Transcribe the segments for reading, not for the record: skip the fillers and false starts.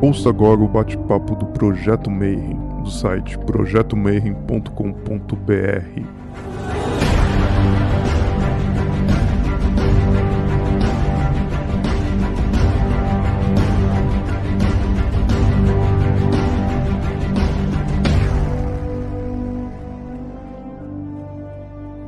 Ouça agora o bate-papo do Projeto Mayhem, do site projetomayhem.com.br.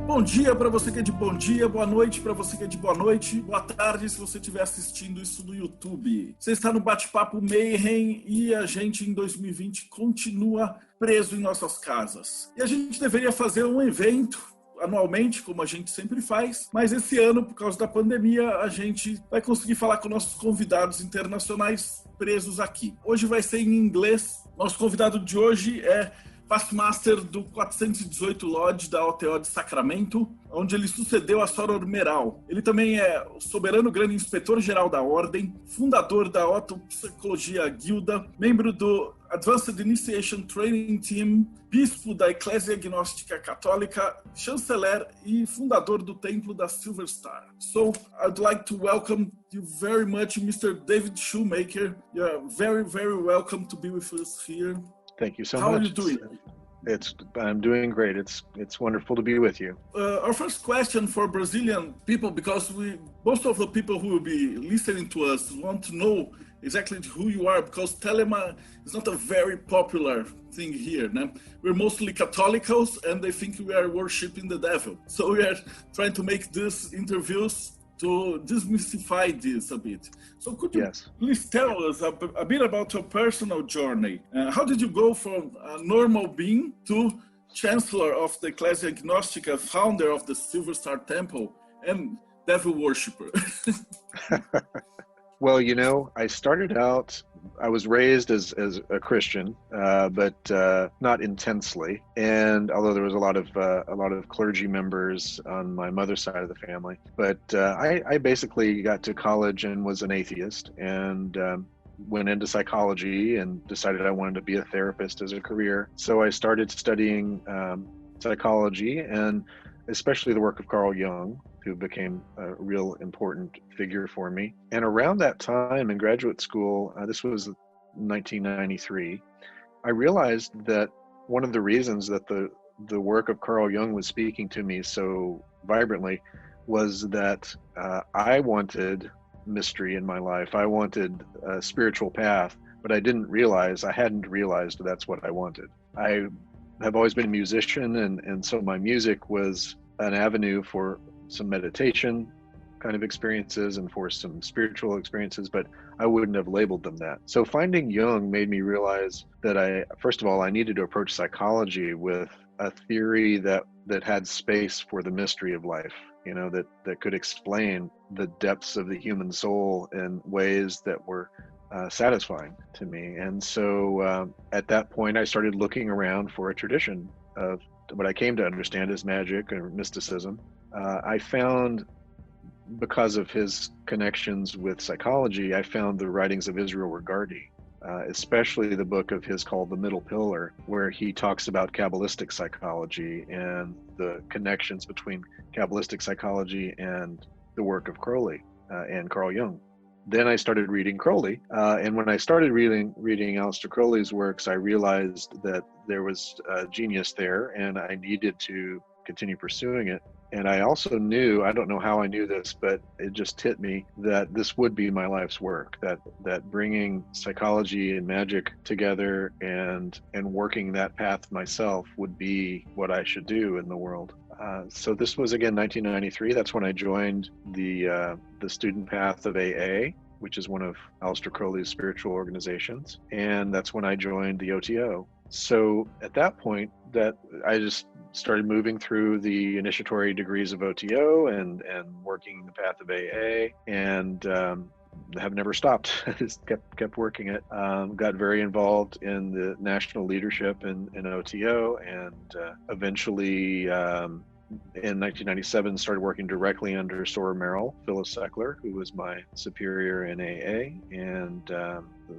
Bom dia para você que é de bom dia, boa noite para você que é de boa noite, boa tarde se você estiver assistindo isso no YouTube. Você está no Bate-Papo Mayhem e a gente em 2020 continua preso em nossas casas. E a gente deveria fazer um evento anualmente, como a gente sempre faz, mas esse ano, por causa da pandemia, a gente vai conseguir falar com nossos convidados internacionais presos aqui. Hoje vai ser em inglês. Nosso convidado de hoje é Pastmaster do 418 Lodge da OTO de Sacramento, onde ele sucedeu a Soror Meral. Ele também é o soberano grande inspetor-geral da Ordem, fundador da Autopsicologia Guilda, membro do Advanced Initiation Training Team, bispo da Eclésia Gnóstica Católica, chanceler e fundador do Templo da Silver Star. So, I'd like to welcome you very much, Mr. David Shoemaker. You're very, very welcome to be with us here. Thank you so How much. How are you doing? I'm doing great. It's wonderful to be with you. Our first question for Brazilian people, because most of the people who will be listening to us want to know exactly who you are, because Telema is not a very popular thing here. No? We're mostly Catholicos, and they think we are worshiping the devil. So we are trying to make these interviews to demystify this a bit. So could you please tell us a bit about your personal journey? How did you go from a normal being to Chancellor of the Ecclesia Gnostica, founder of the Silver Star Temple, and devil worshipper? Well, you know, I was raised as a Christian, but not intensely. And although there was a lot of clergy members on my mother's side of the family, but I basically got to college and was an atheist, and went into psychology and decided I wanted to be a therapist as a career. So I started studying psychology, and especially the work of Carl Jung, who became a real important figure for me. And around that time in graduate school, this was 1993, I realized that one of the reasons that the work of Carl Jung was speaking to me so vibrantly was that I wanted mystery in my life. I wanted a spiritual path, but I hadn't realized that's what I wanted. I have always been a musician, and so my music was an avenue for some meditation kind of experiences and for some spiritual experiences, but I wouldn't have labeled them that. So finding Jung made me realize that first of all, I needed to approach psychology with a theory that had space for the mystery of life, you know, that could explain the depths of the human soul in ways that were satisfying to me. And so at that point, I started looking around for a tradition of what I came to understand as magic or mysticism. I found, because of his connections with psychology, I found the writings of Israel Regardie, especially the book of his called The Middle Pillar, where he talks about Kabbalistic psychology and the connections between Kabbalistic psychology and the work of Crowley and Carl Jung. Then I started reading Crowley, and when I started reading Aleister Crowley's works, I realized that there was genius there, and I needed to continue pursuing it. And I also knew, I don't know how I knew this, but it just hit me that this would be my life's work, that bringing psychology and magic together and working that path myself would be what I should do in the world. So this was, again, 1993. That's when I joined the student path of AA, which is one of Aleister Crowley's spiritual organizations. And that's when I joined the OTO. So at that point, that I just started moving through the initiatory degrees of OTO and working the path of AA, and have never stopped. Just kept working it. Got very involved in the national leadership in OTO, and eventually in 1997 started working directly under Soror Merrill, Phyllis Seckler, who was my superior in AA, and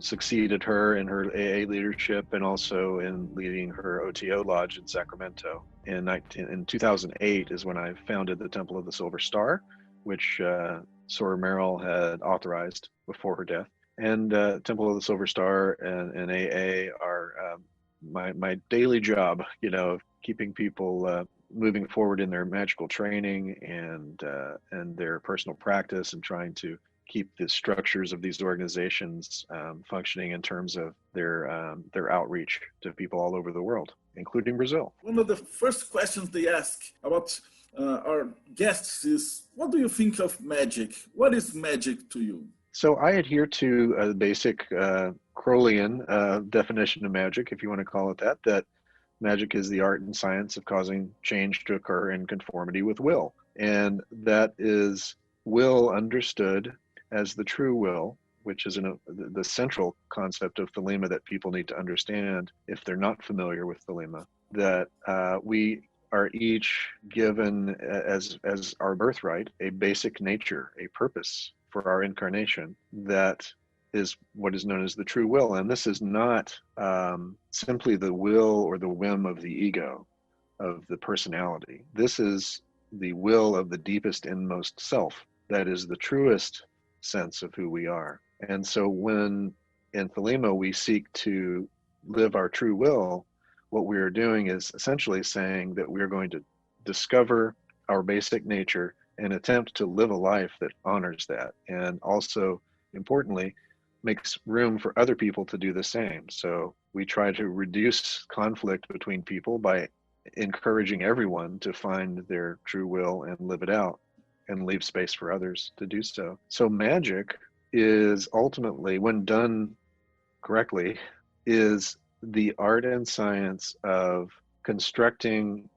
succeeded her in her AA leadership and also in leading her OTO lodge in Sacramento. In 2008 is when I founded the Temple of the Silver Star, which Soror Merrill had authorized before her death. And Temple of the Silver Star and AA are my daily job, of keeping people moving forward in their magical training and their personal practice, and trying to keep the structures of these organizations functioning in terms of their outreach to people all over the world, including Brazil. One of the first questions they ask about our guests is, what do you think of magic? What is magic to you? So I adhere to a basic Crowleyan definition of magic, if you want to call it that magic is the art and science of causing change to occur in conformity with will. And that is will understood as the true will, which is the central concept of Thelema that people need to understand if they're not familiar with Thelema, that we are each given as our birthright a basic nature, a purpose for our incarnation that is what is known as the true will. And this is not simply the will or the whim of the ego, of the personality. This is the will of the deepest inmost self. That is the truest sense of who we are. And so when in Thelema we seek to live our true will, what we are doing is essentially saying that we are going to discover our basic nature and attempt to live a life that honors that, and also, importantly, makes room for other people to do the same. So we try to reduce conflict between people by encouraging everyone to find their true will and live it out, and leave space for others to do so. So magic is ultimately, when done correctly, is the art and science of constructing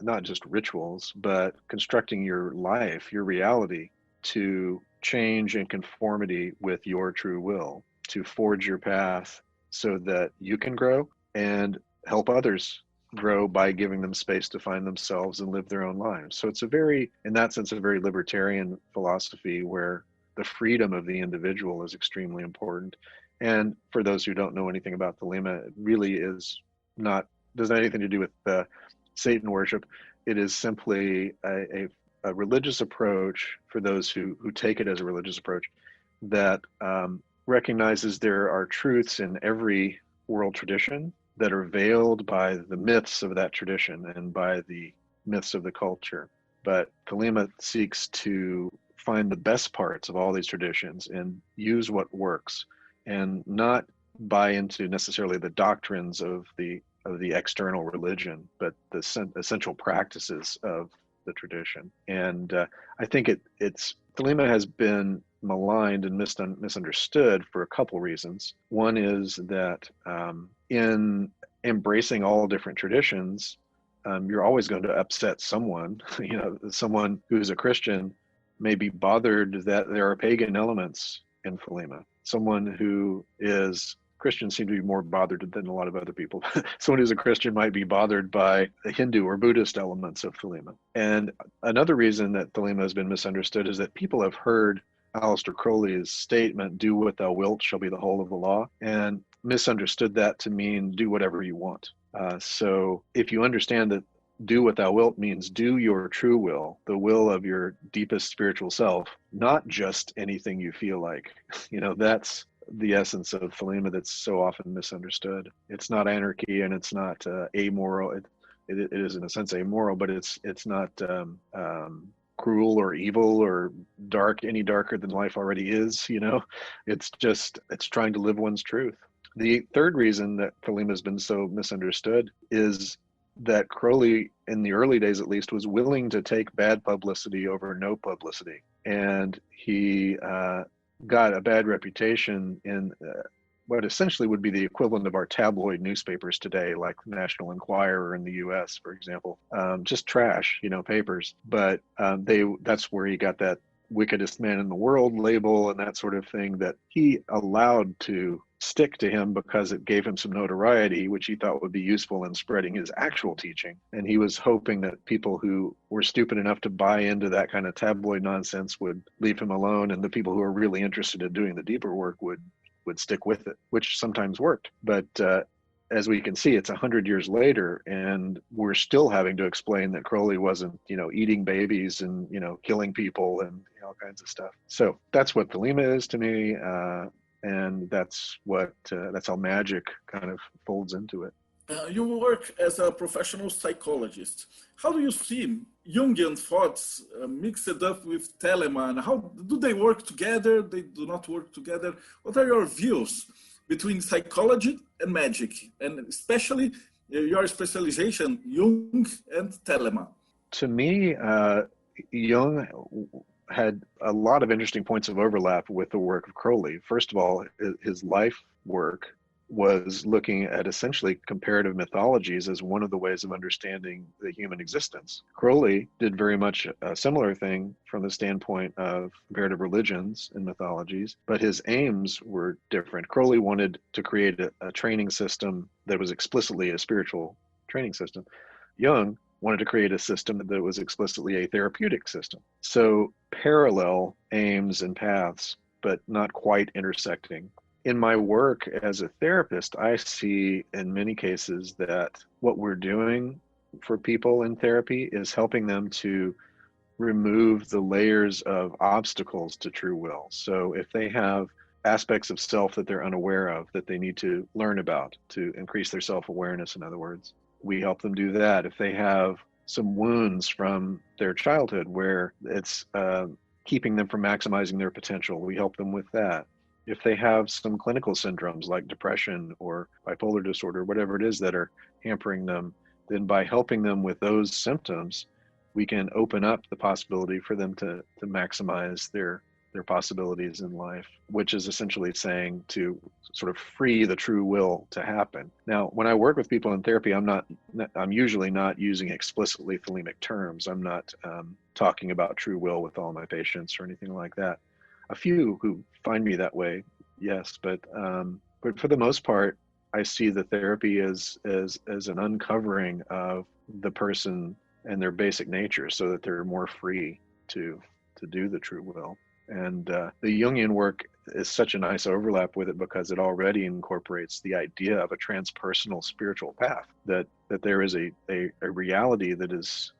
not just rituals, but constructing your life, your reality, to change in conformity with your true will, to forge your path so that you can grow and help others grow by giving them space to find themselves and live their own lives. So it's in that sense, a very libertarian philosophy where the freedom of the individual is extremely important. And for those who don't know anything about Thelema, it really doesn't have anything to do with Satan worship. It is simply a religious approach for those who take it as a religious approach that recognizes there are truths in every world tradition that are veiled by the myths of that tradition and by the myths of the culture. But Thelema seeks to find the best parts of all these traditions and use what works, and not buy into necessarily the doctrines of the external religion, but the essential practices of the tradition. And I think Thelema has been maligned and misunderstood for a couple reasons. One is that in embracing all different traditions, you're always going to upset someone. Someone who's a Christian may be bothered that there are pagan elements in Thelema. Someone who is Christian seem to be more bothered than a lot of other people. Someone who's a Christian might be bothered by the Hindu or Buddhist elements of Thelema. And another reason that Thelema has been misunderstood is that people have heard Aleister Crowley's statement, "Do what thou wilt shall be the whole of the law," and misunderstood that to mean do whatever you want. So if you understand that do what thou wilt means do your true will, the will of your deepest spiritual self, not just anything you feel like. That's the essence of Thelema that's so often misunderstood. It's not anarchy, and it's not amoral. It is in a sense amoral, but it's not cruel or evil or dark, any darker than life already is. It's trying to live one's truth. The third reason that Thelema has been so misunderstood is that Crowley, in the early days at least, was willing to take bad publicity over no publicity. And he got a bad reputation in what essentially would be the equivalent of our tabloid newspapers today, like National Enquirer in the US, for example. Just trash, papers. But that's where he got that wickedest man in the world label and that sort of thing that he allowed to stick to him because it gave him some notoriety, which he thought would be useful in spreading his actual teaching. And he was hoping that people who were stupid enough to buy into that kind of tabloid nonsense would leave him alone, and the people who are really interested in doing the deeper work would stick with it, which sometimes worked. But as we can see, it's 100 years later, and we're still having to explain that Crowley wasn't, eating babies and, killing people and all kinds of stuff. So that's what Thelema is to me. and that's how magic kind of folds into it. You work as a professional psychologist. How do you see Jungian thoughts mixed up with Telemann? How do they work together? They do not work together. What are your views between psychology and magic, and especially your specialization, Jung and Telemann? To me, Jung had a lot of interesting points of overlap with the work of Crowley. First of all, his life work was looking at essentially comparative mythologies as one of the ways of understanding the human existence. Crowley did very much a similar thing from the standpoint of comparative religions and mythologies, but his aims were different. Crowley wanted to create a training system that was explicitly a spiritual training system. Jung wanted to create a system that was explicitly a therapeutic system. So parallel aims and paths, but not quite intersecting. In my work as a therapist, I see in many cases that what we're doing for people in therapy is helping them to remove the layers of obstacles to true will. So if they have aspects of self that they're unaware of, that they need to learn about to increase their self-awareness, in other words, we help them do that. If they have some wounds from their childhood where it's keeping them from maximizing their potential, we help them with that. If they have some clinical syndromes like depression or bipolar disorder, whatever it is that are hampering them, then by helping them with those symptoms, we can open up the possibility for them to maximize their possibilities in life, which is essentially saying to sort of free the true will to happen. Now, when I work with people in therapy, I'm usually not using explicitly thelemic terms. I'm not talking about true will with all my patients or anything like that. A few who find me that way, yes, but for the most part, I see the therapy as an uncovering of the person and their basic nature, so that they're more free to do the true will. And the Jungian work is such a nice overlap with it because it already incorporates the idea of a transpersonal spiritual path, that there is a reality that is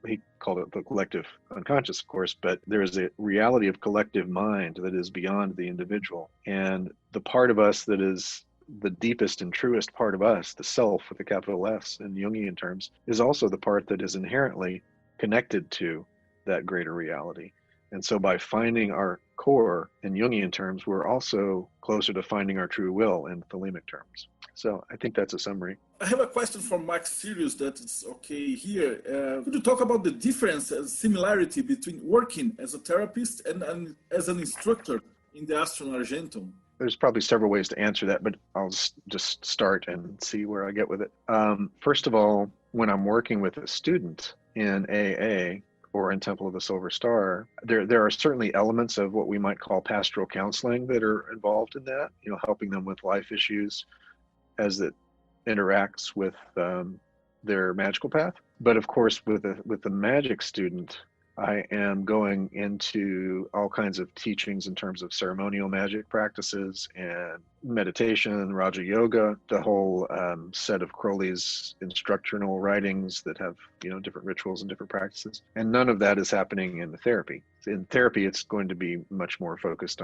he called it the collective unconscious, of course, but there is a reality of collective mind that is beyond the individual. And the part of us that is the deepest and truest part of us, the self with a capital S in Jungian terms, is also the part that is inherently connected to that greater reality. And so by finding our core in Jungian terms, we're also closer to finding our true will in thelemic terms. So I think that's a summary. I have a question from Max Sirius that is okay here. Could you talk about the difference and similarity between working as a therapist and as an instructor in the Astrum Argentum? There's probably several ways to answer that, but I'll just start and see where I get with it. First of all, when I'm working with a student in AA or in Temple of the Silver Star, there are certainly elements of what we might call pastoral counseling that are involved in that, helping them with life issues as it interacts with their magical path. But of course, with the magic student, I am going into all kinds of teachings in terms of ceremonial magic practices and meditation, Raja Yoga, the whole set of Crowley's instructional writings that have, different rituals and different practices. And none of that is happening in the therapy. In therapy, it's going to be much more focused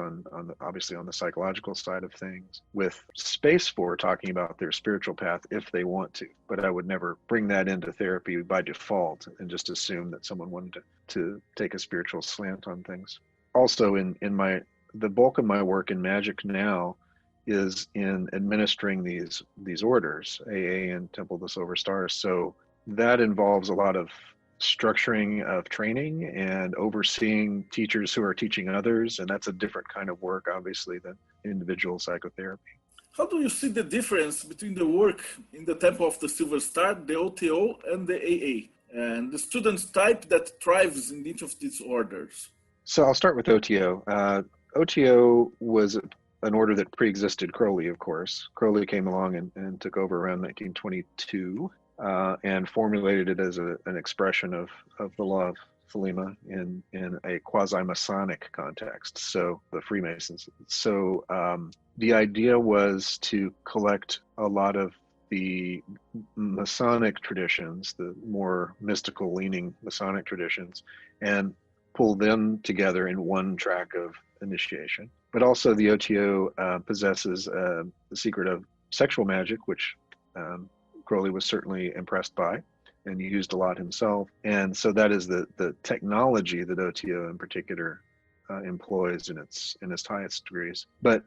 obviously on the psychological side of things, with space for talking about their spiritual path if they want to. But I would never bring that into therapy by default and just assume that someone wanted to take a spiritual slant on things. Also, the bulk of my work in magic now is in administering these orders, AA and Temple of the Silver Star. So that involves a lot of structuring of training and overseeing teachers who are teaching others, and that's a different kind of work, obviously, than individual psychotherapy. How do you see the difference between the work in the Temple of the Silver Star, the OTO, and the AA, and the student type that thrives in each of these orders? So I'll start with OTO. OTO was an order that pre-existed Crowley, of course. Crowley came along and took over around 1922 and formulated it as an expression of the law of Thelema in a quasi-Masonic context, so the Freemasons. So the idea was to collect a lot of the Masonic traditions, the more mystical leaning Masonic traditions, and pull them together in one track of initiation. But also the OTO possesses the secret of sexual magic, which Crowley was certainly impressed by and used a lot himself. And so that is the technology that OTO in particular employs in its highest degrees. But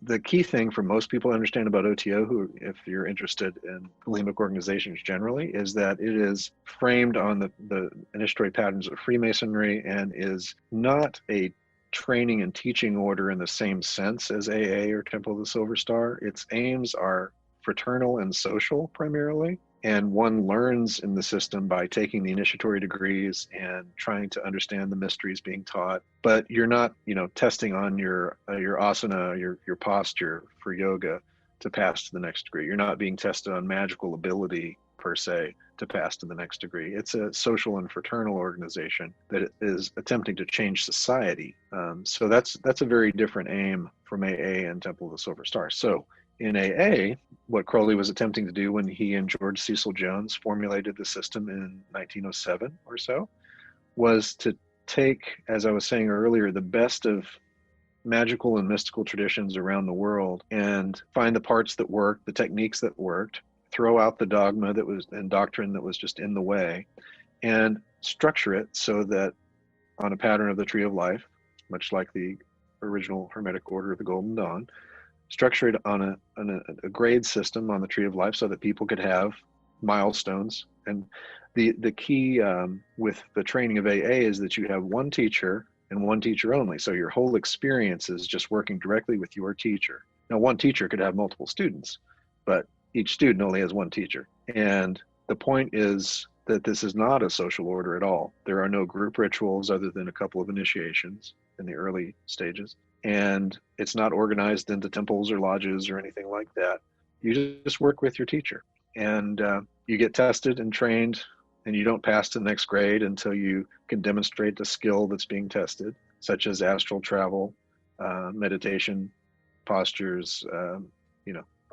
the key thing for most people to understand about OTO, who, if you're interested in Thelemic organizations generally, is that it is framed on the initiatory patterns of Freemasonry and is not a training and teaching order in the same sense as AA or Temple of the Silver Star. Its aims are fraternal and social primarily, and one learns in the system by taking the initiatory degrees and trying to understand the mysteries being taught. But you're not, testing on your asana, your posture for yoga to pass to the next degree. You're not being tested on magical ability per se to pass to the next degree. It's a social and fraternal organization that is attempting to change society. So that's a very different aim from AA and Temple of the Silver Star. So in AA, what Crowley was attempting to do when he and George Cecil Jones formulated the system in 1907 or so was to take, as I was saying earlier, the best of magical and mystical traditions around the world and find the parts that worked, the techniques that worked, throw out the dogma that was and doctrine that was just in the way, and structure it so that on a pattern of the Tree of Life, much like the original Hermetic Order of the Golden Dawn, structure it on a grade system on the Tree of Life so that people could have milestones. And the key with the training of AA is that you have one teacher and one teacher only. So your whole experience is just working directly with your teacher. Now, one teacher could have multiple students, but each student only has one teacher. And the point is that this is not a social order at all. There are no group rituals other than a couple of initiations in the early stages. And it's not organized into temples or lodges or anything like that. You just work with your teacher, and you get tested and trained, and you don't pass to the next grade until you can demonstrate the skill that's being tested, such as astral travel, meditation, postures,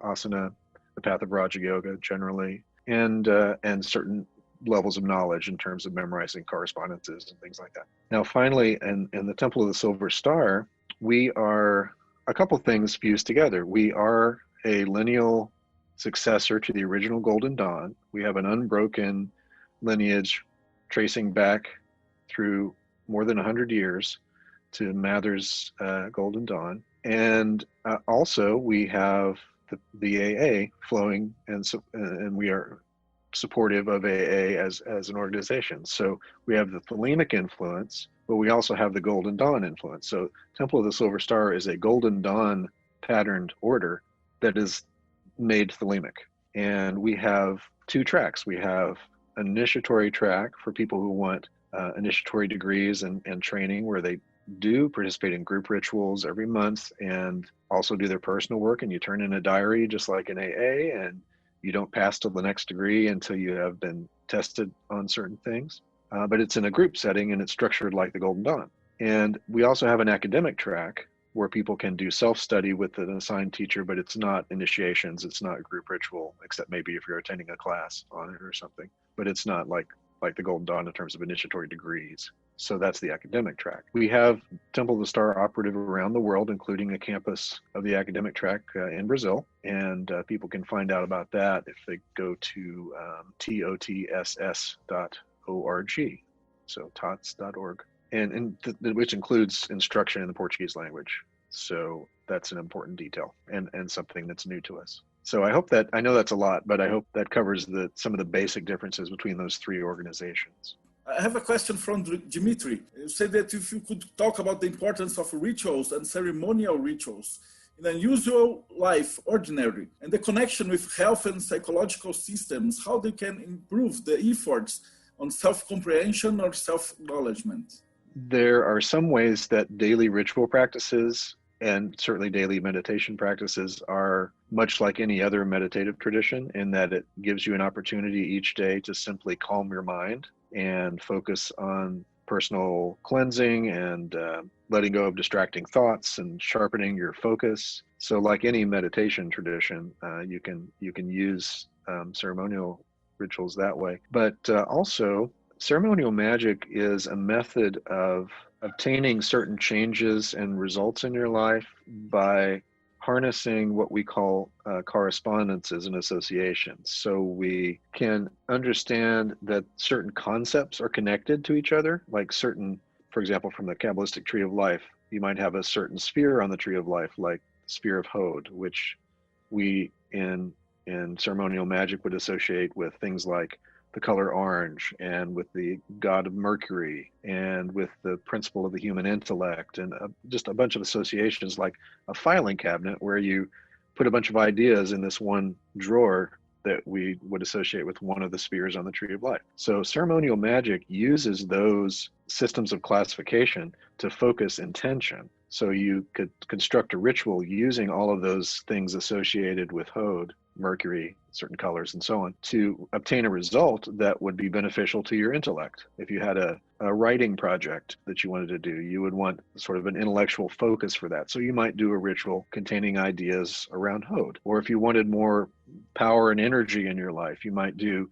asana, the path of Raja Yoga generally, and certain levels of knowledge in terms of memorizing correspondences and things like that. Now, finally, in the Temple of the Silver Star, we are a couple things fused together. We are a lineal successor to the original Golden Dawn. We have an unbroken lineage tracing back through more than 100 years to Mather's Golden Dawn. And also we have the AA flowing, and we are supportive of AA as an organization. So we have the Thelemic influence, but we also have the Golden Dawn influence. So Temple of the Silver Star is a Golden Dawn patterned order that is made Thelemic. And we have two tracks. We have an initiatory track for people who want initiatory degrees and training, where they do participate in group rituals every month and also do their personal work, and you turn in a diary just like an AA, and you don't pass to the next degree until you have been tested on certain things. But it's in a group setting, and it's structured like the Golden Dawn. And we also have an academic track where people can do self-study with an assigned teacher, but it's not initiations, it's not group ritual, except maybe if you're attending a class on it or something. But it's not like the Golden Dawn in terms of initiatory degrees. So that's the academic track. We have Temple of the Star operative around the world, including a campus of the academic track in Brazil. And people can find out about that if they go to TOTSS.org. So tots.org. And which includes instruction in the Portuguese language. So that's an important detail and something that's new to us. So I know that's a lot, but I hope that covers some of the basic differences between those three organizations. I have a question from Dimitri. You said that if you could talk about the importance of rituals and ceremonial rituals in unusual life, ordinary, and the connection with health and psychological systems, how they can improve the efforts on self-comprehension or self-acknowledgement. There are some ways that daily ritual practices and certainly daily meditation practices are much like any other meditative tradition, in that it gives you an opportunity each day to simply calm your mind and focus on personal cleansing and letting go of distracting thoughts and sharpening your focus. So like any meditation tradition, you can use ceremonial rituals that way. But also ceremonial magic is a method of obtaining certain changes and results in your life by harnessing what we call correspondences and associations. So we can understand that certain concepts are connected to each other, like certain, for example, from the Kabbalistic tree of life, you might have a certain sphere on the tree of life, like the sphere of Hod, which we in ceremonial magic would associate with things like the color orange, and with the god of Mercury, and with the principle of the human intellect, and just a bunch of associations, like a filing cabinet where you put a bunch of ideas in this one drawer that we would associate with one of the spheres on the tree of life. So ceremonial magic uses those systems of classification to focus intention. So you could construct a ritual using all of those things associated with Hod, Mercury, certain colors, and so on, to obtain a result that would be beneficial to your intellect. If you had a writing project that you wanted to do, you would want sort of an intellectual focus for that. So you might do a ritual containing ideas around Hod. Or if you wanted more power and energy in your life, you might do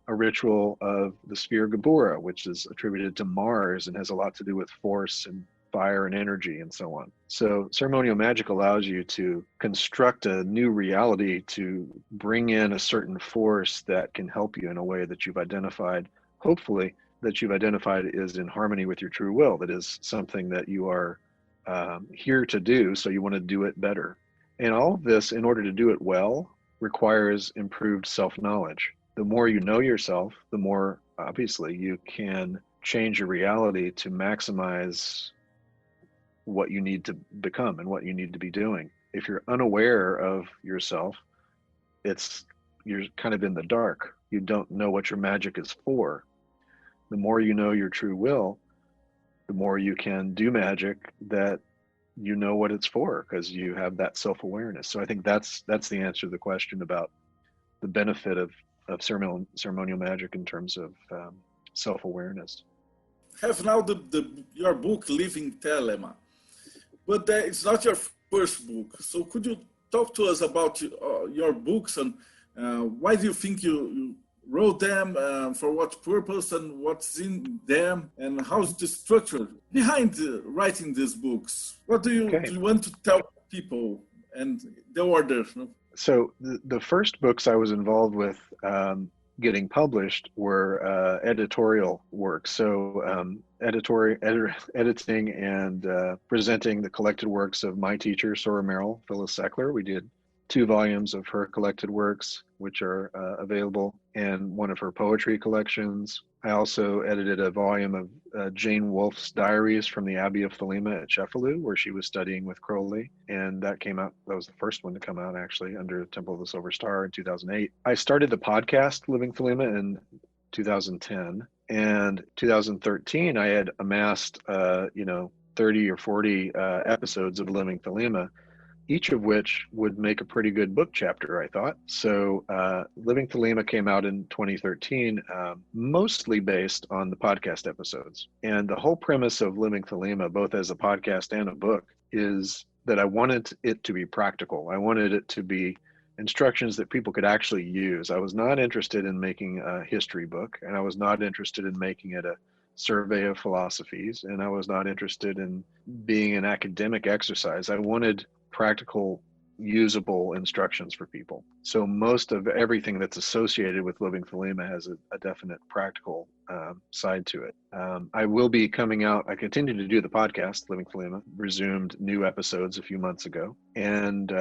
a ritual of the sphere Geburah, which is attributed to Mars and has a lot to do with force and fire and energy and so on. So ceremonial magic allows you to construct a new reality, to bring in a certain force that can help you in a way that you've identified, hopefully, that you've identified is in harmony with your true will, that is something that you are here to do, so you want to do it better. And all of this, in order to do it well, requires improved self-knowledge. The more you know yourself, the more, obviously, you can change your reality to maximize what you need to become and what you need to be doing. If you're unaware of yourself, you're kind of in the dark. You don't know what your magic is for. The more you know your true will, the more you can do magic that you know what it's for, because you have that self-awareness. So I think that's the answer to the question about the benefit of ceremonial magic in terms of self-awareness. Have now your book, Living Thelema, but it's not your first book. So could you talk to us about your books, and why do you think you wrote them, for what purpose, and what's in them, and how's the structure behind writing these books? What do you want to tell people, and the order? So the first books I was involved with getting published were editorial work. So editing and presenting the collected works of my teacher, Sora Merrill, Phyllis Seckler. We did 2 volumes of her collected works, which are available, and one of her poetry collections. I also edited a volume of Jane Wolfe's diaries from the Abbey of Thelema at Cefalù, where she was studying with Crowley, and that came out. That was the first one to come out, actually, under Temple of the Silver Star in 2008. I started the podcast Living Thelema in 2010, and 2013 I had amassed 30 or 40 episodes of Living Thelema, each of which would make a pretty good book chapter, I thought. So Living Thelema came out in 2013, mostly based on the podcast episodes. And the whole premise of Living Thelema, both as a podcast and a book, is that I wanted it to be practical. I wanted it to be instructions that people could actually use. I was not interested in making a history book, and I was not interested in making it a survey of philosophies, and I was not interested in being an academic exercise. I wanted practical, usable instructions for people. So most of everything that's associated with Living Thelema has a definite practical side to it. I will be coming out, I continue to do the podcast, Living Thelema, resumed new episodes a few months ago. And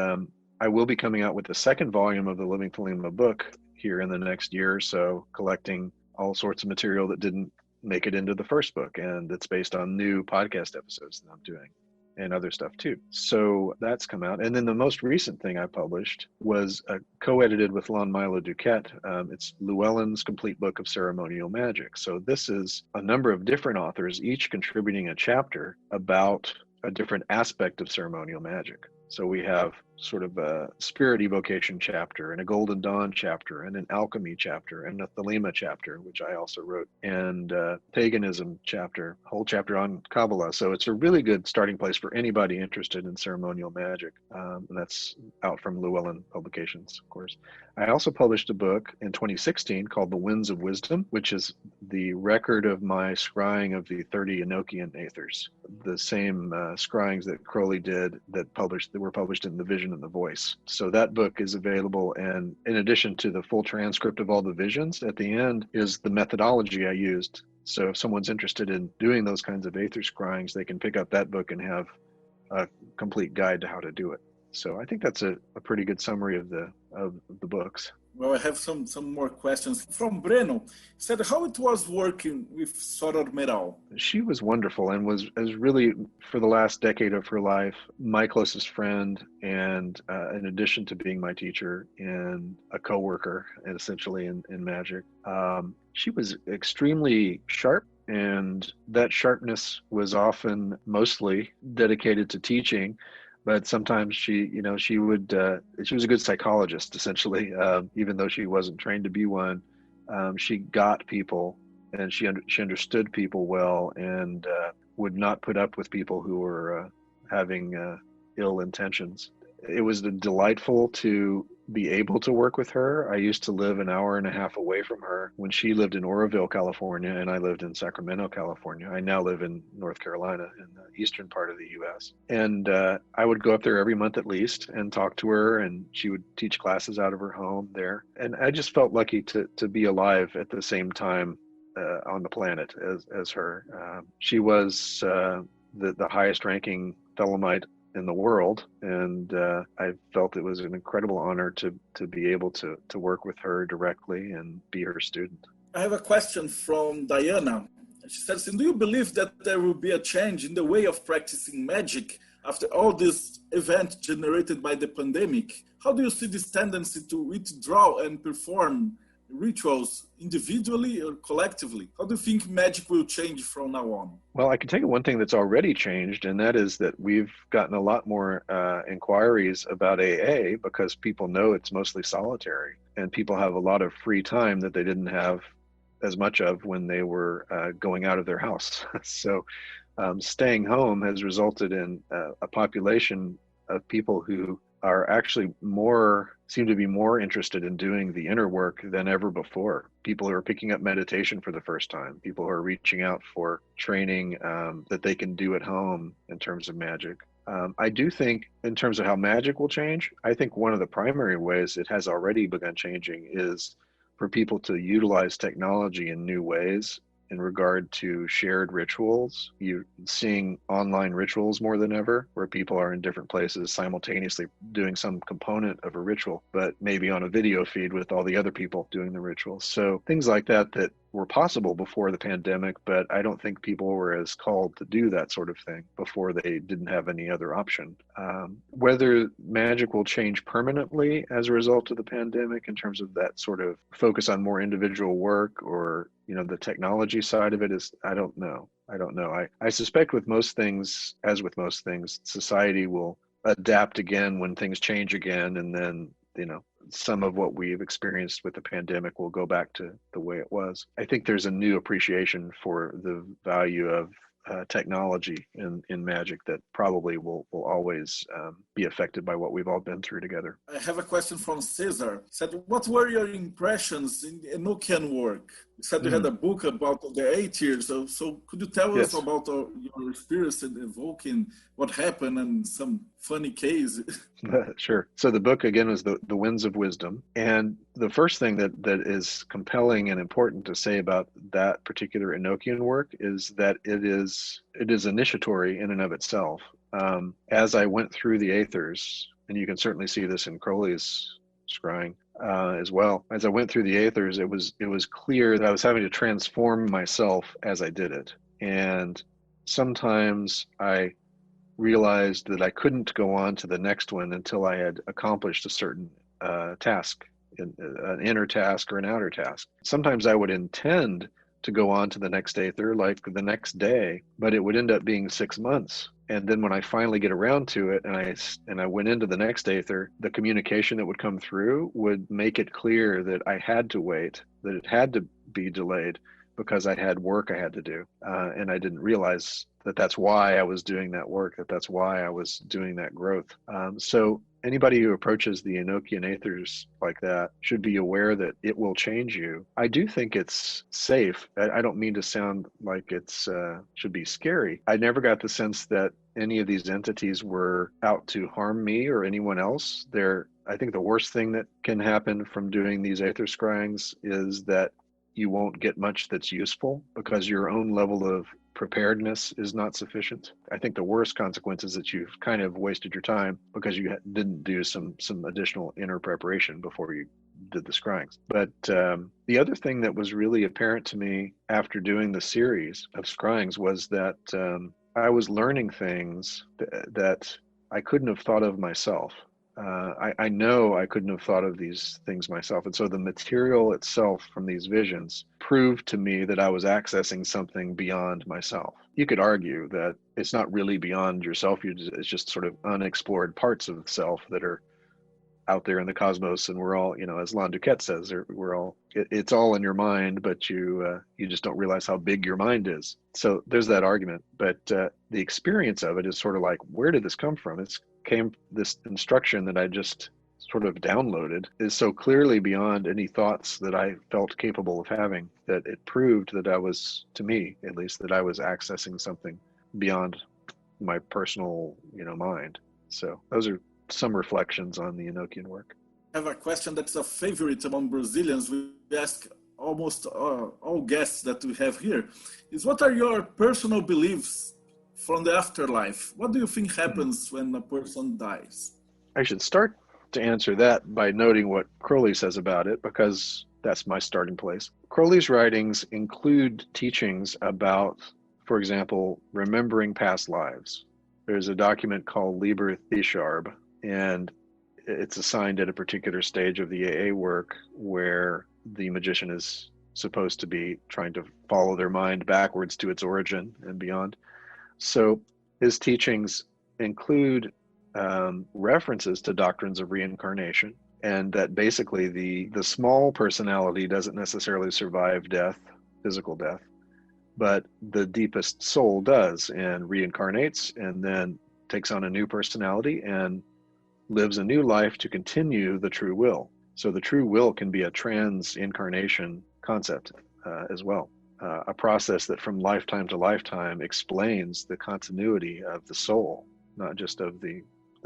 I will be coming out with the second volume of the Living Thelema book here in the next year or so, collecting all sorts of material that didn't make it into the first book, and it's based on new podcast episodes that I'm doing, and other stuff too. So that's come out. And then the most recent thing I published was co-edited with Lon Milo Duquette. It's Llewellyn's Complete Book of Ceremonial Magic. So this is a number of different authors, each contributing a chapter about a different aspect of ceremonial magic. So we have sort of a spirit evocation chapter and a golden dawn chapter and an alchemy chapter and a thelema chapter, which I also wrote, and paganism chapter, whole chapter on Kabbalah. So it's a really good starting place for anybody interested in ceremonial magic. And that's out from Llewellyn Publications, of course. I also published a book in 2016 called The Winds of Wisdom, which is the record of my scrying of the 30 Enochian Aethers, the same scryings that Crowley did that were published in The Vision and the Voice. So that book is available, and in addition to the full transcript of all the visions, at the end is the methodology I used. So if someone's interested in doing those kinds of Aether scryings, they can pick up that book and have a complete guide to how to do it. So I think that's a pretty good summary of the books. Well, I have some more questions from Breno. He said how it was working with Soror Meral. She was wonderful and was really, for the last decade of her life, my closest friend, and in addition to being my teacher and a co-worker, essentially in magic. She was extremely sharp, and that sharpness was often mostly dedicated to teaching. But sometimes she was a good psychologist, essentially, even though she wasn't trained to be one. She got people, and she understood people well, and would not put up with people who were having ill intentions. It was delightful to be able to work with her. I used to live an hour and a half away from her when she lived in Oroville, California, and I lived in Sacramento, California. I now live in North Carolina, in the eastern part of the U.S. And I would go up there every month at least and talk to her, and she would teach classes out of her home there. And I just felt lucky to be alive at the same time on the planet as her. She was the highest ranking Thelemite in the world, and I felt it was an incredible honor to be able to work with her directly and be her student. I have a question from Diana. She says, do you believe that there will be a change in the way of practicing magic after all this event generated by the pandemic? How do you see this tendency to withdraw and perform rituals individually or collectively? How do you think magic will change from now on? Well, I can tell you one thing that's already changed, and that is that we've gotten a lot more inquiries about AA because people know it's mostly solitary, and people have a lot of free time that they didn't have as much of when they were going out of their house. So staying home has resulted in a population of people who are actually seem to be more interested in doing the inner work than ever before. People who are picking up meditation for the first time, people who are reaching out for training that they can do at home in terms of magic. I do think in terms of how magic will change, I think one of the primary ways it has already begun changing is for people to utilize technology in new ways in regard to shared rituals. You're seeing online rituals more than ever, where people are in different places simultaneously doing some component of a ritual, but maybe on a video feed with all the other people doing the rituals. So things like that were possible before the pandemic, but I don't think people were as called to do that sort of thing before they didn't have any other option. Whether magic will change permanently as a result of the pandemic in terms of that sort of focus on more individual work, or the technology side of it, is I don't know. I suspect with most things, as with most things, society will adapt again when things change again, and then some of what we've experienced with the pandemic will go back to the way it was. I think there's a new appreciation for the value of technology in magic that probably will always be affected by what we've all been through together. I have a question from Cesar. He said, what were your impressions in the Enochian work? You said you had a book about the 8 years. So could you tell us about your experience in evoking what happened and some funny case? Sure. So the book, again, was the Winds of Wisdom. And the first thing that is compelling and important to say about that particular Enochian work is that it is initiatory in and of itself. As I went through the Aethers, and you can certainly see this in Crowley's scrying as well. As I went through the Aethers, it was clear that I was having to transform myself as I did it. And sometimes I realized that I couldn't go on to the next one until I had accomplished a certain task, an inner task or an outer task. Sometimes I would intend to go on to the next Aether like the next day, but it would end up being 6 months. And then when I finally get around to it and I went into the next Aether, the communication that would come through would make it clear that I had to wait, that it had to be delayed because I had work I had to do. And I didn't realize that that's why I was doing that work, that's why I was doing that growth. So anybody who approaches the Enochian Aethers like that should be aware that it will change you. I do think it's safe. I don't mean to sound like it's should be scary. I never got the sense that any of these entities were out to harm me or anyone else. I think the worst thing that can happen from doing these Aether scryings is that you won't get much that's useful because your own level of preparedness is not sufficient. I think the worst consequence is that you've kind of wasted your time because you didn't do some additional inner preparation before you did the scryings. But the other thing that was really apparent to me after doing the series of scryings was that I was learning things that I couldn't have thought of myself. I know I couldn't have thought of these things myself. And so the material itself from these visions proved to me that I was accessing something beyond myself. You could argue that it's not really beyond yourself. It's just sort of unexplored parts of the self that are out there in the cosmos. And we're all, as Lon Duquette says, it's all in your mind, but you just don't realize how big your mind is. So there's that argument. But the experience of it is sort of like, where did this come from? This instruction that I just sort of downloaded is so clearly beyond any thoughts that I felt capable of having that it proved that I was, to me at least, that I was accessing something beyond my personal, mind. So those are some reflections on the Enochian work. I have a question that's a favorite among Brazilians. We ask almost all guests that we have here is, what are your personal beliefs from the afterlife? What do you think happens when a person dies? I should start to answer that by noting what Crowley says about it, because that's my starting place. Crowley's writings include teachings about, for example, remembering past lives. There's a document called Liber Thisharb, and it's assigned at a particular stage of the AA work where the magician is supposed to be trying to follow their mind backwards to its origin and beyond. So his teachings include references to doctrines of reincarnation, and that basically the small personality doesn't necessarily survive death, physical death, but the deepest soul does and reincarnates and then takes on a new personality and lives a new life to continue the true will. So the true will can be a trans-incarnation concept as well. A process that from lifetime to lifetime explains the continuity of the soul, not just of the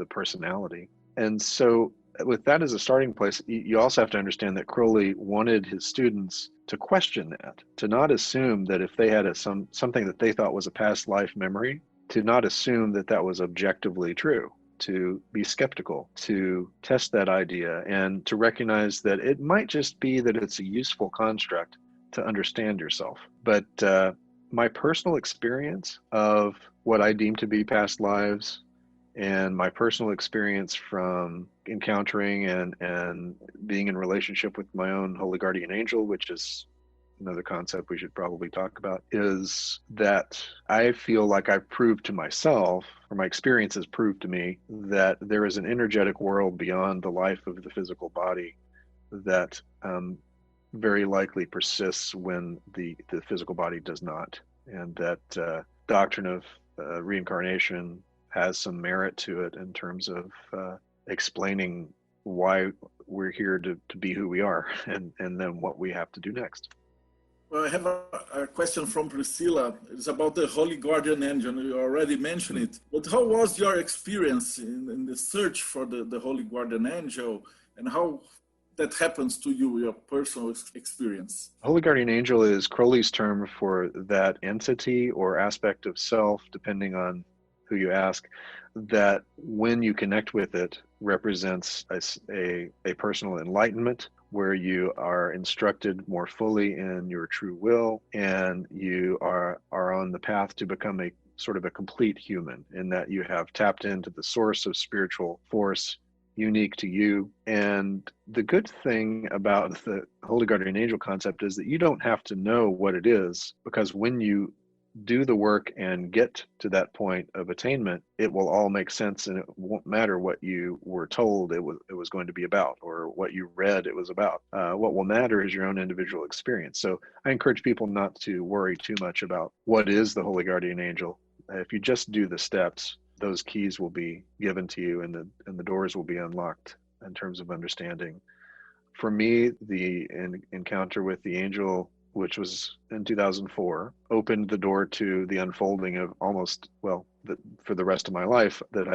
personality. And so with that as a starting place, you also have to understand that Crowley wanted his students to question that, to not assume that if they had something that they thought was a past life memory, to not assume that that was objectively true, to be skeptical, to test that idea, and to recognize that it might just be that it's a useful construct to understand yourself. But my personal experience of what I deem to be past lives and my personal experience from encountering and being in relationship with my own holy guardian angel, which is another concept we should probably talk about, is that I feel like I've proved to myself, or my experience has proved to me, that there is an energetic world beyond the life of the physical body that very likely persists when the physical body does not. And that doctrine of reincarnation has some merit to it in terms of explaining why we're here to be who we are and then what we have to do next. Well, I have a question from Priscilla. It's about the Holy Guardian Angel. You already mentioned it. But how was your experience in the search for the Holy Guardian Angel, and how that happens to you, your personal experience? Holy Guardian Angel is Crowley's term for that entity or aspect of self, depending on who you ask, that when you connect with it represents a personal enlightenment, where you are instructed more fully in your true will, and you are on the path to become a sort of a complete human, in that you have tapped into the source of spiritual force. unique to you. And the good thing about the Holy Guardian Angel concept is that you don't have to know what it is, because when you do the work and get to that point of attainment, it will all make sense, and it won't matter what you were told it was going to be about, or what you read it was about. What will matter is your own individual experience. So I encourage people not to worry too much about what is the Holy Guardian Angel. If you just do the steps, those keys will be given to you, and the doors will be unlocked in terms of understanding. For me, the encounter with the angel, which was in 2004, opened the door to the unfolding of almost, for the rest of my life, that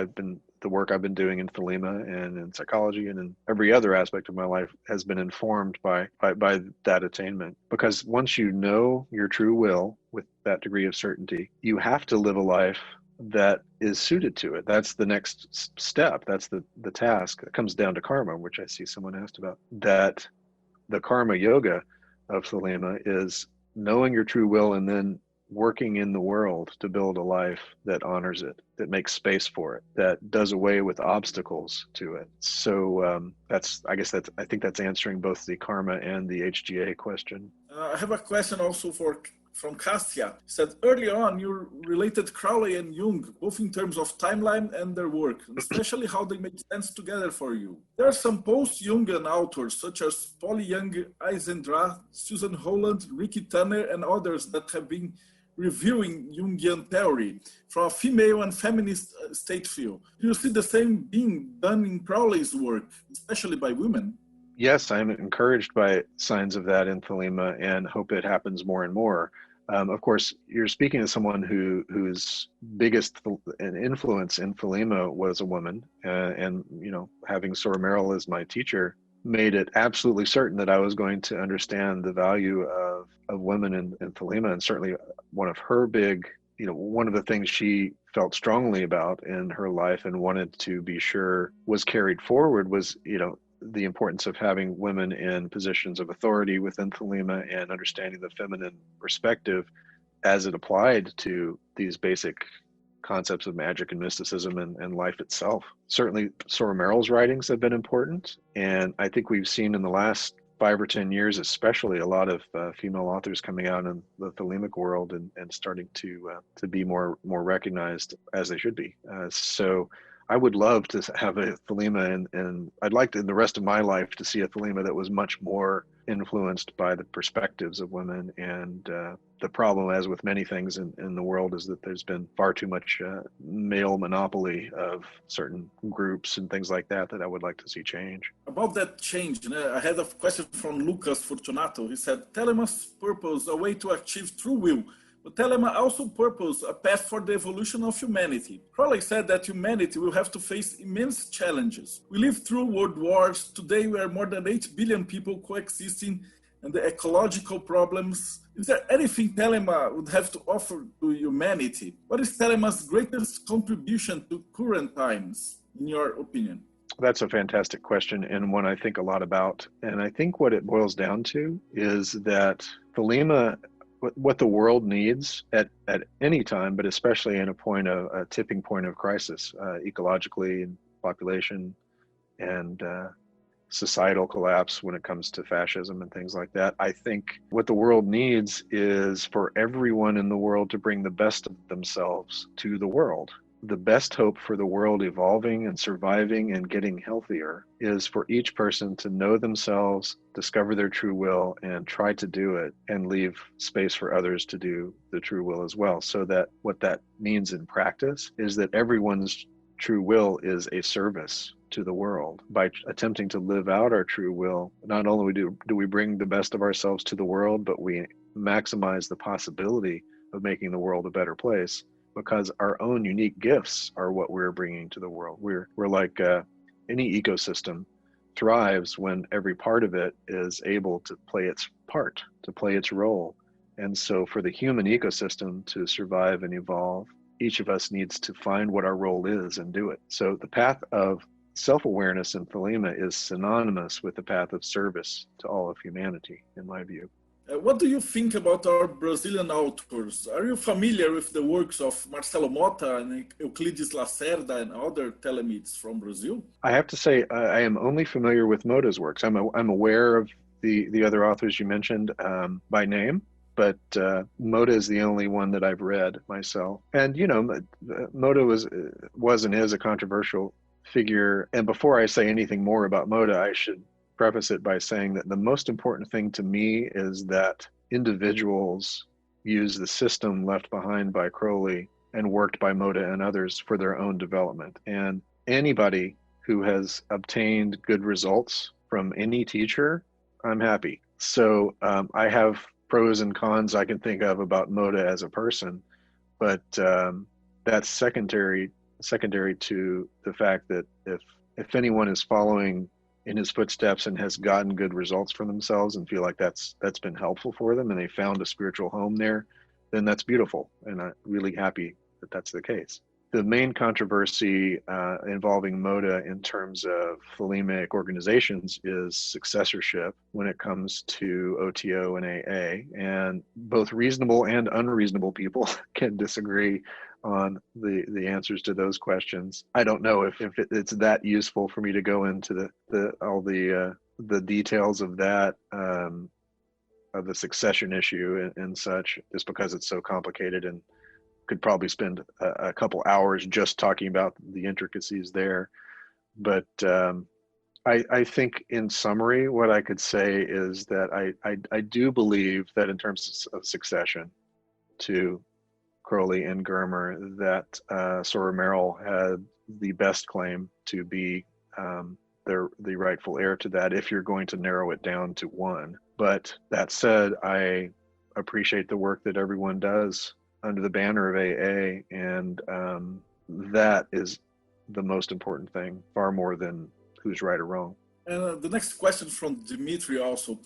the work I've been doing in Thelema and in psychology and in every other aspect of my life has been informed by that attainment. Because once you know your true will with that degree of certainty, you have to live a life that is suited to it. That's the next step. That's the task. It comes down to karma, which I see someone asked about. That the karma yoga of Thelema is knowing your true will and then working in the world to build a life that honors it, that makes space for it, that does away with obstacles to it. So I think that's answering both the karma and the HGA question. I have a question also from Kastia. He said, early on, you related Crowley and Jung, both in terms of timeline and their work, especially how they make sense together for you. There are some post-Jungian authors, such as Paul Young, Eisendra, Susan Holland, Ricky Tanner, and others that have been reviewing Jungian theory from a female and feminist state view. Do you see the same being done in Crowley's work, especially by women? Yes, I'm encouraged by signs of that in Thelema and hope it happens more and more. Of course, you're speaking to someone whose biggest influence in Thelema was a woman, and having Sora Merrill as my teacher made it absolutely certain that I was going to understand the value of women in Thelema. And certainly one of her one of the things she felt strongly about in her life and wanted to be sure was carried forward was, the importance of having women in positions of authority within Thelema and understanding the feminine perspective as it applied to these basic concepts of magic and mysticism and life itself. Certainly, Sora Merrill's writings have been important, and I think we've seen in the last 5 or 10 years, especially, a lot of female authors coming out in the Thelemic world and starting to be more recognized as they should be. So I would love to have a Thelema, and I'd like in the rest of my life to see a Thelema that was much more influenced by the perspectives of women. And the problem, as with many things in the world, is that there's been far too much male monopoly of certain groups and things like that I would like to see change. About that change, I had a question from Lucas Fortunato. He said, Telema's purpose, a way to achieve true will, but Telema also purposed a path for the evolution of humanity. Crowley said that humanity will have to face immense challenges. We lived through world wars. Today we are more than 8 billion people coexisting, and the ecological problems. Is there anything Telema would have to offer to humanity? What is Telema's greatest contribution to current times, in your opinion? That's a fantastic question, and one I think a lot about. And I think what it boils down to is that Thelema, what the world needs at any time, but especially in a tipping point of crisis, ecologically, and population, and societal collapse when it comes to fascism and things like that. I think what the world needs is for everyone in the world to bring the best of themselves to the world. The best hope for the world evolving and surviving and getting healthier is for each person to know themselves, discover their true will, and try to do it, and leave space for others to do the true will as well. So that what that means in practice is that everyone's true will is a service to the world. By attempting to live out our true will, not only do we bring the best of ourselves to the world, but we maximize the possibility of making the world a better place, because our own unique gifts are what we're bringing to the world. We're like any ecosystem thrives when every part of it is able to play its part, to play its role. And so for the human ecosystem to survive and evolve, each of us needs to find what our role is and do it. So the path of self-awareness in Thelema is synonymous with the path of service to all of humanity, in my view. What do you think about our Brazilian authors? Are you familiar with the works of Marcelo Motta and Euclides Lacerda and other telemites from Brazil? I have to say, I am only familiar with Motta's works. I'm aware of the other authors you mentioned by name, but Motta is the only one that I've read myself. And you know, Motta was and is a controversial figure. And before I say anything more about Motta, I should preface it by saying that the most important thing to me is that individuals use the system left behind by Crowley and worked by Motta and others for their own development. And anybody who has obtained good results from any teacher, I'm happy. So I have pros and cons I can think of about Motta as a person, but that's secondary to the fact that if anyone is following in his footsteps and has gotten good results for themselves and feel like that's been helpful for them and they found a spiritual home there, then that's beautiful. And I'm really happy that that's the case. The main controversy involving Motta in terms of Thelemic organizations is successorship when it comes to OTO and AA. And both reasonable and unreasonable people can disagree on the answers to those questions. I don't know if it's that useful for me to go into all the details of that, of the succession issue and such, just because it's so complicated and could probably spend a couple hours just talking about the intricacies there. But I think in summary, what I could say is that I do believe that in terms of succession to Crowley and Germer, that Sora Merrill had the best claim to be the rightful heir to that, if you're going to narrow it down to one. But that said, I appreciate the work that everyone does under the banner of AA, and that is the most important thing, far more than who's right or wrong. And the next question from Dimitri also.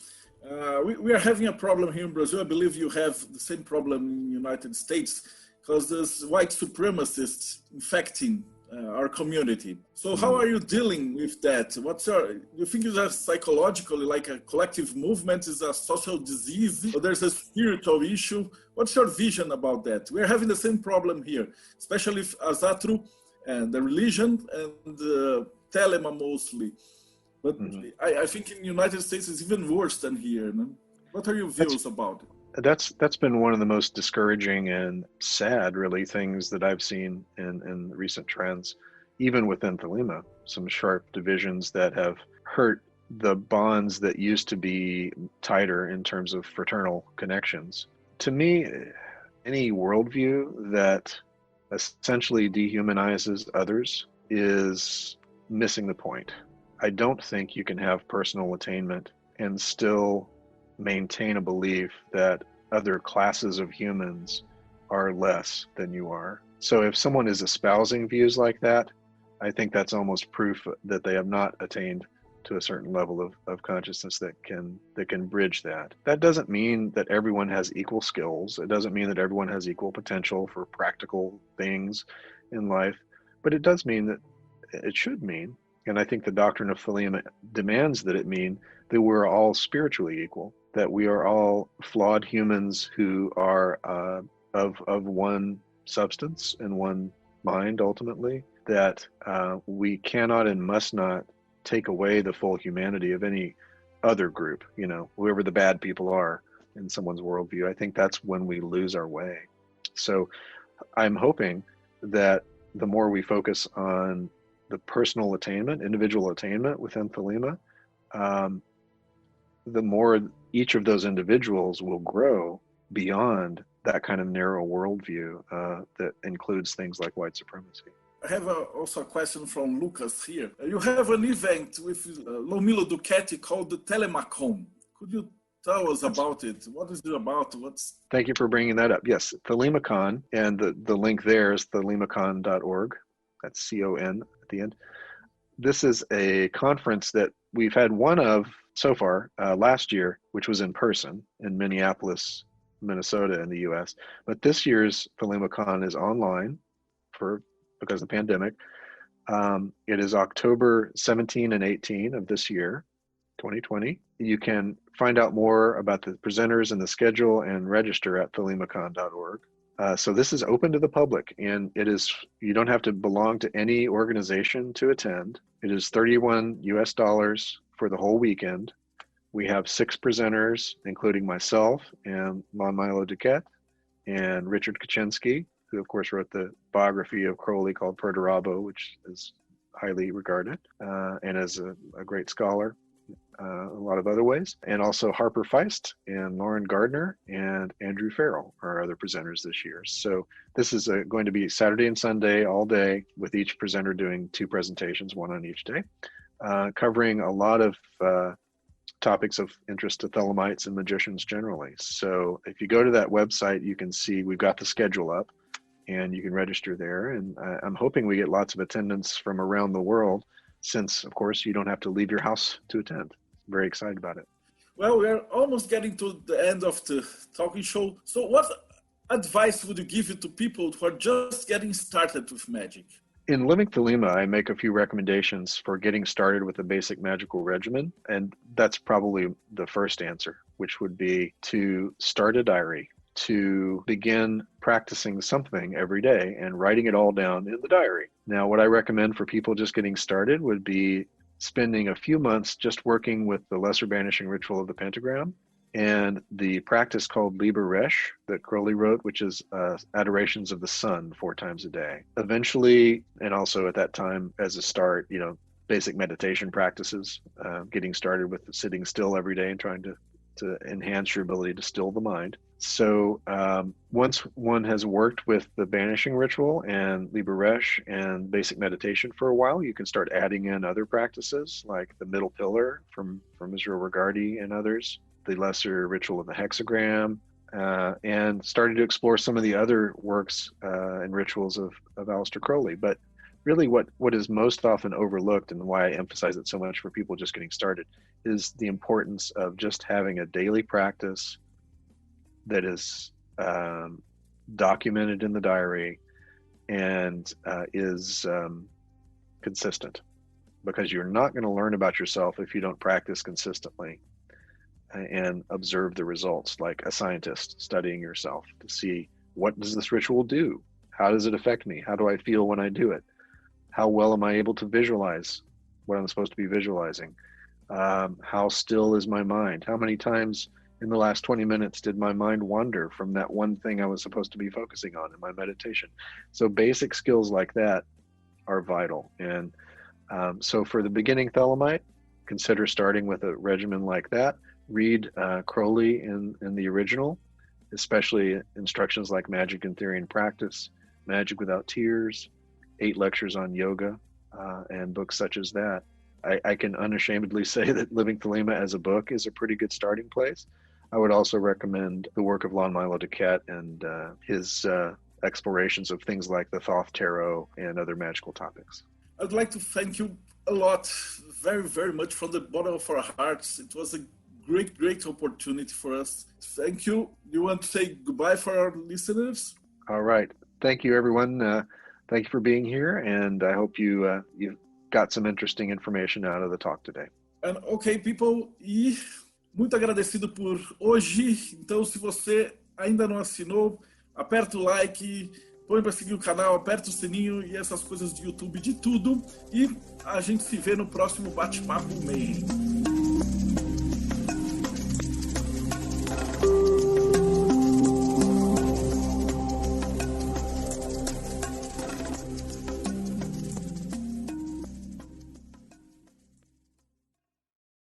We are having a problem here in Brazil. I believe you have the same problem in the United States, because there's white supremacists infecting our community. So how are you dealing with that? You think it's a psychological, like a collective movement, is a social disease, or there's a spiritual issue? What's your vision about that? We're having the same problem here, especially with Asatru and the religion and Telema mostly. But I think in the United States it's even worse than here. No? What are your views about it? That's been one of the most discouraging and sad, really, things that I've seen in recent trends, even within Thelema. Some sharp divisions that have hurt the bonds that used to be tighter in terms of fraternal connections. To me, any worldview that essentially dehumanizes others is missing the point. I don't think you can have personal attainment and still maintain a belief that other classes of humans are less than you are. So if someone is espousing views like that, I think that's almost proof that they have not attained to a certain level of consciousness that can bridge that. That doesn't mean that everyone has equal skills. It doesn't mean that everyone has equal potential for practical things in life, but it does mean that it should mean, and I think the doctrine of Thelema demands that it mean, that we're all spiritually equal, that we are all flawed humans who are of one substance and one mind ultimately, that we cannot and must not take away the full humanity of any other group, whoever the bad people are in someone's worldview. I think that's when we lose our way. So I'm hoping that the more we focus on the personal attainment, individual attainment within Thelema, the more each of those individuals will grow beyond that kind of narrow worldview that includes things like white supremacy. I have also a question from Lucas here. You have an event with Lomilo Ducetti called the Telemacon. Could you tell us about it? What is it about? Thank you for bringing that up. Yes, Thelemacon, and the link there is thelemacon.org. That's CON at the end. This is a conference that we've had one of so far last year, which was in person in Minneapolis, Minnesota in the US. But this year's Thelemacon is online because of the pandemic. It is October 17 and 18 of this year. 2020. You can find out more about the presenters and the schedule and register at ThelemaCon.org. So this is open to the public, and you don't have to belong to any organization to attend. It is $31 for the whole weekend. We have 6 presenters, including myself and Lon-Milo DuQuette and Richard Kachensky, who of course wrote the biography of Crowley called Perdurabo, which is highly regarded and as a great scholar. A lot of other ways, and also Harper Feist and Lauren Gardner and Andrew Farrell are other presenters this year. So this is going to be Saturday and Sunday all day, with each presenter doing 2 presentations, one on each day, covering a lot of topics of interest to Thelemites and magicians generally. So if you go to that website, you can see we've got the schedule up and you can register there. And I'm hoping we get lots of attendance from around the world, since of course you don't have to leave your house to attend. Very excited about it. Well, we're almost getting to the end of the talking show. So what advice would you give to people who are just getting started with magic? In Living Thelema, I make a few recommendations for getting started with a basic magical regimen. And that's probably the first answer, which would be to start a diary, to begin practicing something every day and writing it all down in the diary. Now, what I recommend for people just getting started would be spending a few months just working with the Lesser Banishing Ritual of the Pentagram and the practice called Liber Resh that Crowley wrote, which is adorations of the sun 4 times a day. Eventually, and also at that time as a start, basic meditation practices, getting started with sitting still every day and trying to enhance your ability to still the mind. So once one has worked with the Banishing Ritual and Liber Resh and basic meditation for a while, you can start adding in other practices like the Middle Pillar from Israel Regardie and others, the Lesser Ritual of the Hexagram, and starting to explore some of the other works and rituals of Aleister Crowley. But really what is most often overlooked, and why I emphasize it so much for people just getting started, is the importance of just having a daily practice that is documented in the diary and is consistent, because you're not going to learn about yourself if you don't practice consistently and observe the results, like a scientist studying yourself to see, what does this ritual do? How does it affect me? How do I feel when I do it? How well am I able to visualize what I'm supposed to be visualizing? How still is my mind? How many times in the last 20 minutes did my mind wander from that one thing I was supposed to be focusing on in my meditation? So basic skills like that are vital. And so for the beginning Thelemite, consider starting with a regimen like that. Read Crowley in the original, especially instructions like Magic in Theory and Practice, Magic Without Tears, 8 lectures on yoga, and books such as that. I can unashamedly say that Living Thelema as a book is a pretty good starting place. I would also recommend the work of Lon-Milo DuQuette and his explorations of things like the Thoth Tarot and other magical topics. I'd like to thank you a lot, very, very much from the bottom of our hearts. It was a great opportunity for us. Thank you. You want to say goodbye for our listeners? All right. Thank you, everyone. Thank you for being here, and I hope you got some interesting information out of the talk today. And okay, people, e muito agradecido por hoje. Então, se você ainda não assinou, aperta o like, põe para seguir o canal, aperta o sininho e essas coisas de YouTube, de tudo. E a gente se vê no próximo Bate-Papo Mayhem.